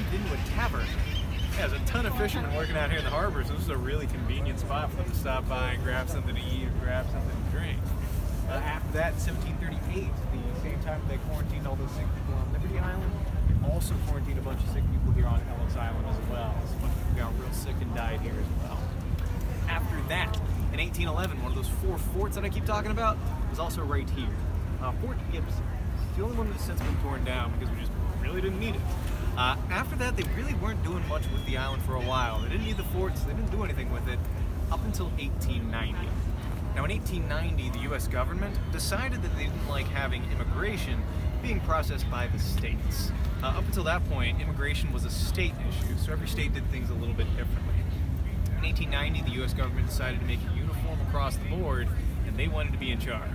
turned into a tavern. Yeah, there's a ton of fishermen working out here in the harbor, so this is a really convenient spot for them to stop by and grab something to eat or grab something to drink. After that, in 1738, the same time they quarantined all those sick people on Liberty Island, they also quarantined a bunch of sick people here on Ellis Island as well. So a bunch of people got real sick and died here as well. After that, in 1811, one of those four forts that I keep talking about was also right here. Fort Gibson. It's the only one that's since been torn down because we just really didn't need it. After that, they really weren't doing much with the island for a while. They didn't need the forts, they didn't do anything with it, up until 1890. Now in 1890, the US government decided that they didn't like having immigration being processed by the states. Up until that point, immigration was a state issue, so every state did things a little bit differently. In 1890, the US government decided to make it uniform across the board, and they wanted to be in charge.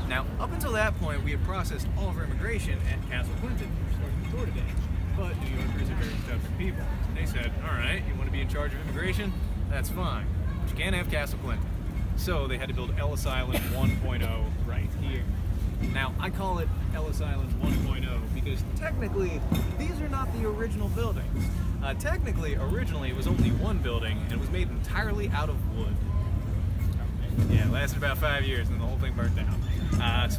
Now, up until that point, we had processed all of our immigration at Castle Clinton, which is where we store today. But New Yorkers are very stubborn people. So they said, all right, you want to be in charge of immigration? That's fine, but you can't have Castle Clinton. So they had to build Ellis Island 1.0 right here. Now, I call it Ellis Island 1.0 because technically, these are not the original buildings. Technically, originally, it was only one building, and it was made entirely out of wood. Yeah, it lasted about 5 years, and the whole thing burned down. By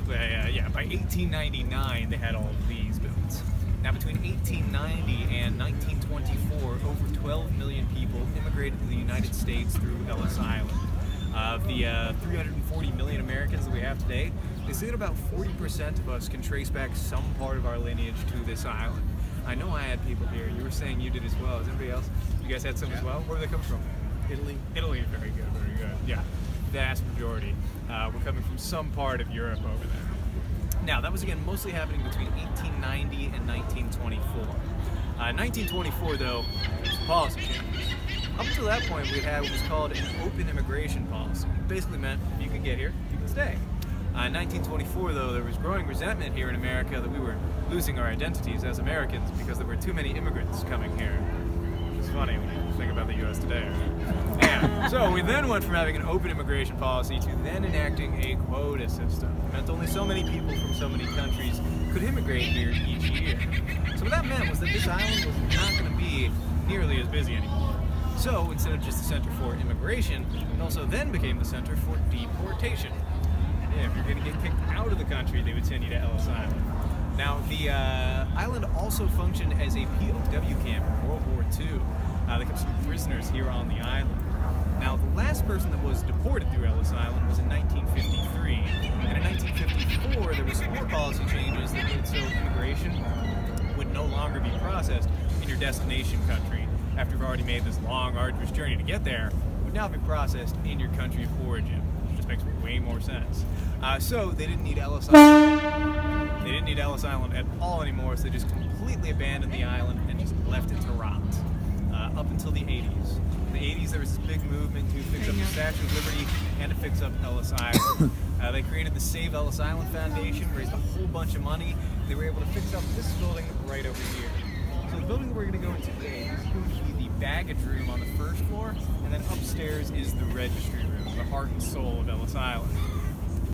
1899, they had all of these built. Now, between 1890 and 1924, over 12 million people immigrated to the United States through Ellis Island. Of the 340 million Americans that we have today, they say that about 40% of us can trace back some part of our lineage to this island. I know I had people here. You were saying you did as well. Is anybody else? You guys had some as well? Where did they come from? Italy. Italy, very good, very good. Yeah, vast majority. We're coming from some part of Europe over there. Now, that was again mostly happening between 1890 and 1924. 1924, though, was policy changes. Up until that point, we had what was called an open immigration policy. It basically meant if you could get here, you could stay. In 1924, though, there was growing resentment here in America that we were losing our identities as Americans because there were too many immigrants coming here. It's funny when you think about the U.S. today. Yeah. So we then went from having an open immigration policy to then enacting a quota system. It meant only so many people from so many countries could immigrate here each year. So what that meant was that this island was not going to be nearly as busy anymore. So instead of just the center for immigration, it also then became the center for deportation. Yeah, if you're going to get kicked out of the country, they would send you to Ellis Island. Now, the island also functioned as a POW camp in World War II. They kept some prisoners here on the island. Now, the last person that was deported through Ellis Island was in 1953. And in 1954, there were some more policy changes that made so immigration would no longer be processed in your destination country. After you've already made this long, arduous journey to get there, it would now be processed in your country of origin. Which just makes way more sense. So they didn't need Ellis Island. They didn't need Ellis Island at all anymore, so they just completely abandoned the island and just left it to rot. Up until the 80s. In the 80s, there was this big movement to fix up the Statue of Liberty and to fix up Ellis Island. They created the Save Ellis Island Foundation, raised a whole bunch of money. They were able to fix up this building right over here. So the building that we're going to go into today is going to be the baggage room on the first floor, and then upstairs is the registry room, the heart and soul of Ellis Island.